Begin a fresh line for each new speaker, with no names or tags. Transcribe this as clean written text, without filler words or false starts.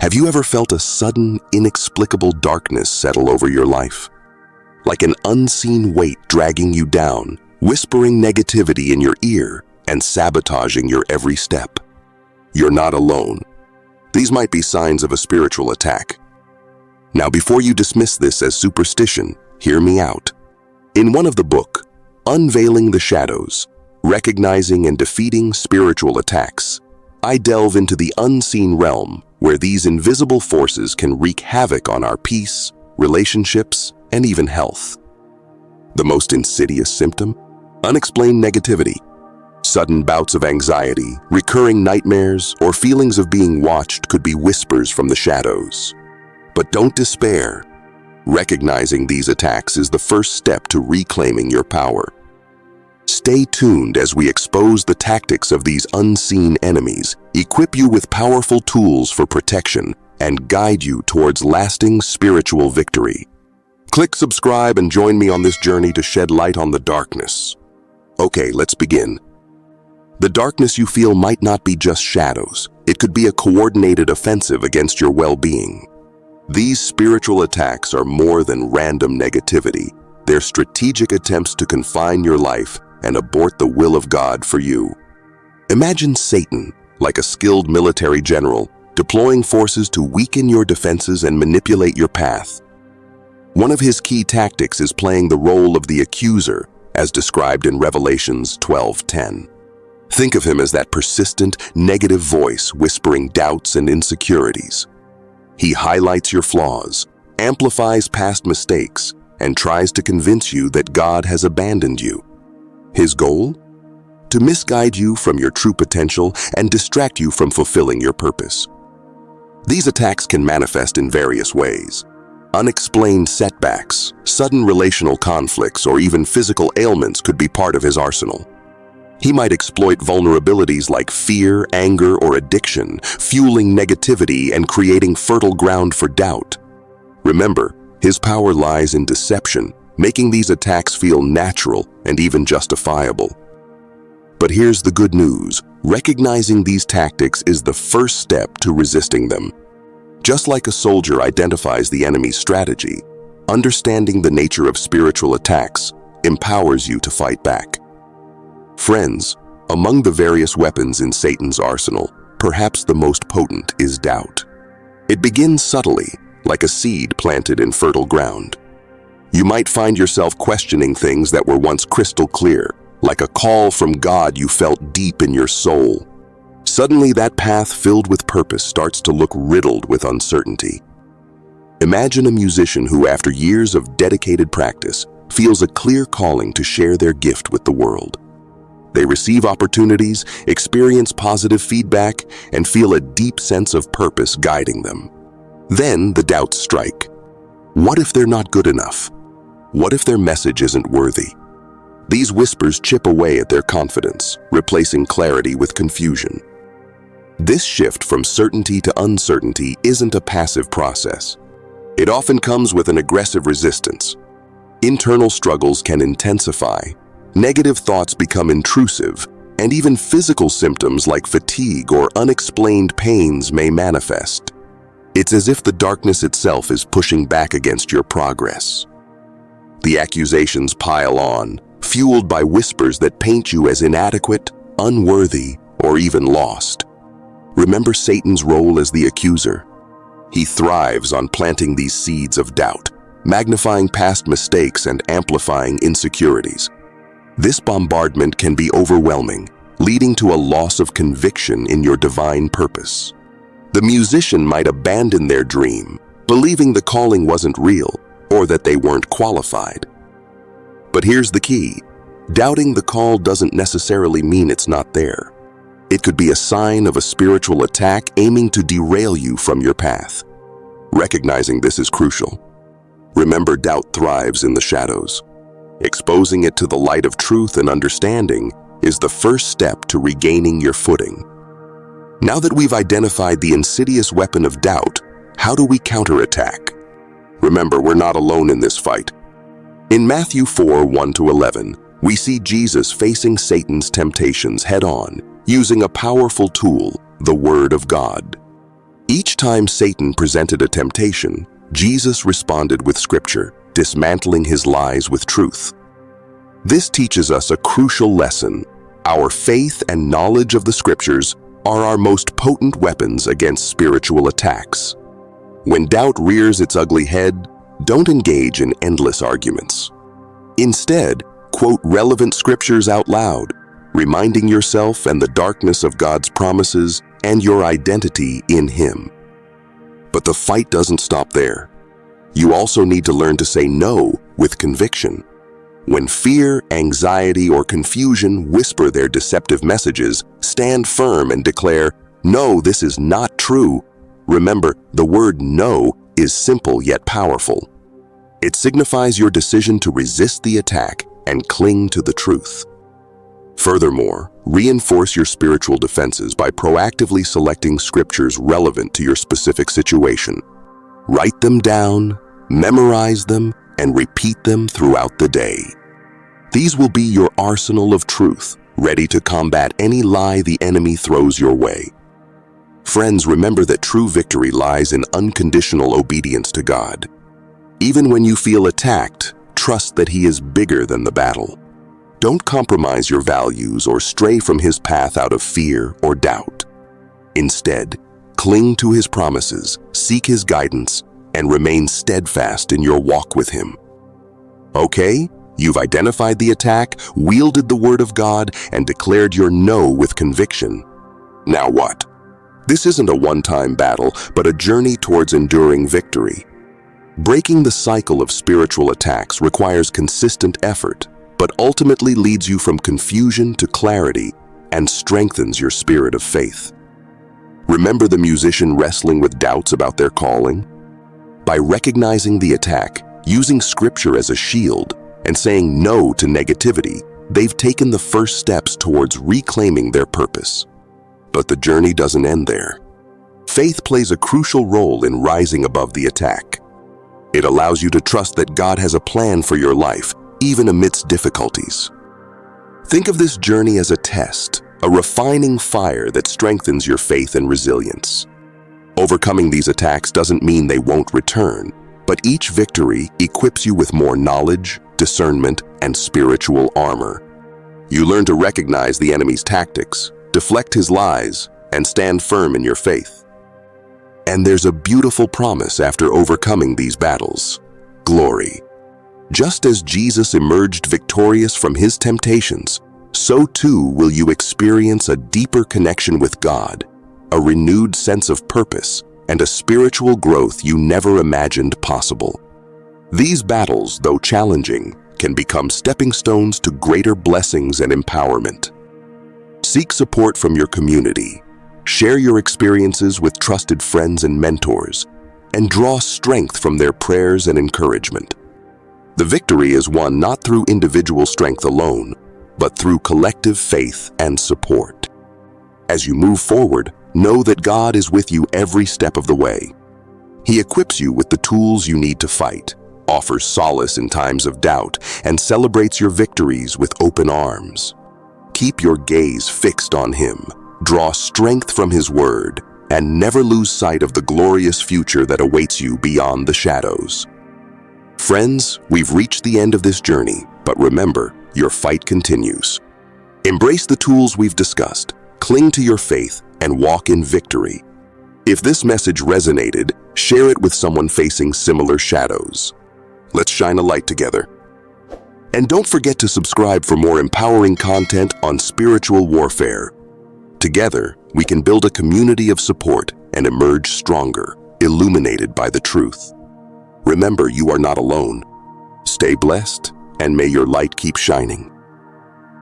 Have you ever felt a sudden, inexplicable darkness settle over your life? Like an unseen weight dragging you down, whispering negativity in your ear and sabotaging your every step. You're not alone. These might be signs of a spiritual attack. Now, before you dismiss this as superstition, hear me out. In one of the book, Unveiling the Shadows, Recognizing and Defeating Spiritual Attacks, I delve into the unseen realm where these invisible forces can wreak havoc on our peace, relationships, and even health. The most insidious symptom? Unexplained negativity. Sudden bouts of anxiety, recurring nightmares, or feelings of being watched could be whispers from the shadows. But don't despair. Recognizing these attacks is the first step to reclaiming your power. Stay tuned as we expose the tactics of these unseen enemies, equip you with powerful tools for protection, and guide you towards lasting spiritual victory. Click subscribe and join me on this journey to shed light on the darkness. Okay, let's begin. The darkness you feel might not be just shadows. It could be a coordinated offensive against your well-being. These spiritual attacks are more than random negativity. They're strategic attempts to confine your life and abort the will of God for you. Imagine Satan, like a skilled military general, deploying forces to weaken your defenses and manipulate your path. One of his key tactics is playing the role of the accuser, as described in Revelations 12:10. Think of him as that persistent, negative voice whispering doubts and insecurities. He highlights your flaws, amplifies past mistakes, and tries to convince you that God has abandoned you. His goal? To misguide you from your true potential and distract you from fulfilling your purpose. These attacks can manifest in various ways. Unexplained setbacks, sudden relational conflicts, or even physical ailments could be part of his arsenal. He might exploit vulnerabilities like fear, anger, or addiction, fueling negativity and creating fertile ground for doubt. Remember, his power lies in deception, making these attacks feel natural and even justifiable. But here's the good news. Recognizing these tactics is the first step to resisting them. Just like a soldier identifies the enemy's strategy, understanding the nature of spiritual attacks empowers you to fight back. Friends, among the various weapons in Satan's arsenal, perhaps the most potent is doubt. It begins subtly, like a seed planted in fertile ground. You might find yourself questioning things that were once crystal clear, like a call from God you felt deep in your soul. Suddenly, that path filled with purpose starts to look riddled with uncertainty. Imagine a musician who, after years of dedicated practice, feels a clear calling to share their gift with the world. They receive opportunities, experience positive feedback, and feel a deep sense of purpose guiding them. Then the doubts strike. What if they're not good enough? What if their message isn't worthy? These whispers chip away at their confidence, replacing clarity with confusion. This shift from certainty to uncertainty isn't a passive process. It often comes with an aggressive resistance. Internal struggles can intensify, negative thoughts become intrusive, and even physical symptoms like fatigue or unexplained pains may manifest. It's as if the darkness itself is pushing back against your progress. The accusations pile on, fueled by whispers that paint you as inadequate, unworthy, or even lost. Remember Satan's role as the accuser. He thrives on planting these seeds of doubt, magnifying past mistakes and amplifying insecurities. This bombardment can be overwhelming, leading to a loss of conviction in your divine purpose. The musician might abandon their dream, believing the calling wasn't real or that they weren't qualified. But here's the key. Doubting the call doesn't necessarily mean it's not there. It could be a sign of a spiritual attack aiming to derail you from your path. Recognizing this is crucial. Remember, doubt thrives in the shadows. Exposing it to the light of truth and understanding is the first step to regaining your footing. Now that we've identified the insidious weapon of doubt, how do we counterattack? Remember, we're not alone in this fight. In Matthew 4:1-11, we see Jesus facing Satan's temptations head-on, using a powerful tool, the Word of God. Each time Satan presented a temptation, Jesus responded with Scripture, dismantling his lies with truth. This teaches us a crucial lesson. Our faith and knowledge of the Scriptures are our most potent weapons against spiritual attacks. When doubt rears its ugly head, don't engage in endless arguments. Instead, quote relevant scriptures out loud, reminding yourself and the darkness of God's promises and your identity in Him. But the fight doesn't stop there. You also need to learn to say no with conviction. When fear, anxiety, or confusion whisper their deceptive messages, stand firm and declare, "No, this is not true." Remember, the word "no" is simple yet powerful. It signifies your decision to resist the attack and cling to the truth. Furthermore, reinforce your spiritual defenses by proactively selecting scriptures relevant to your specific situation. Write them down, memorize them, and repeat them throughout the day. These will be your arsenal of truth, ready to combat any lie the enemy throws your way. Friends, remember that true victory lies in unconditional obedience to God. Even when you feel attacked, trust that He is bigger than the battle. Don't compromise your values or stray from His path out of fear or doubt. Instead, cling to His promises, seek His guidance, and remain steadfast in your walk with Him. Okay, you've identified the attack, wielded the Word of God, and declared your no with conviction. Now what? This isn't a one-time battle, but a journey towards enduring victory. Breaking the cycle of spiritual attacks requires consistent effort, but ultimately leads you from confusion to clarity and strengthens your spirit of faith. Remember the musician wrestling with doubts about their calling? By recognizing the attack, using Scripture as a shield, and saying no to negativity, they've taken the first steps towards reclaiming their purpose. But the journey doesn't end there. Faith plays a crucial role in rising above the attack. It allows you to trust that God has a plan for your life, even amidst difficulties. Think of this journey as a test, a refining fire that strengthens your faith and resilience. Overcoming these attacks doesn't mean they won't return, but each victory equips you with more knowledge, discernment, and spiritual armor. You learn to recognize the enemy's tactics, deflect his lies, and stand firm in your faith. And there's a beautiful promise after overcoming these battles: glory. Just as Jesus emerged victorious from his temptations, so too will you experience a deeper connection with God, a renewed sense of purpose, and a spiritual growth you never imagined possible. These battles, though challenging, can become stepping stones to greater blessings and empowerment. Seek support from your community, share your experiences with trusted friends and mentors, and draw strength from their prayers and encouragement. The victory is won not through individual strength alone, but through collective faith and support. As you move forward, know that God is with you every step of the way. He equips you with the tools you need to fight, offers solace in times of doubt, and celebrates your victories with open arms. Keep your gaze fixed on Him, draw strength from His Word, and never lose sight of the glorious future that awaits you beyond the shadows. Friends, we've reached the end of this journey, but remember, your fight continues. Embrace the tools we've discussed, cling to your faith, and walk in victory. If this message resonated, share it with someone facing similar shadows. Let's shine a light together. And don't forget to subscribe for more empowering content on spiritual warfare. Together, we can build a community of support and emerge stronger, illuminated by the truth. Remember, you are not alone. Stay blessed, and may your light keep shining.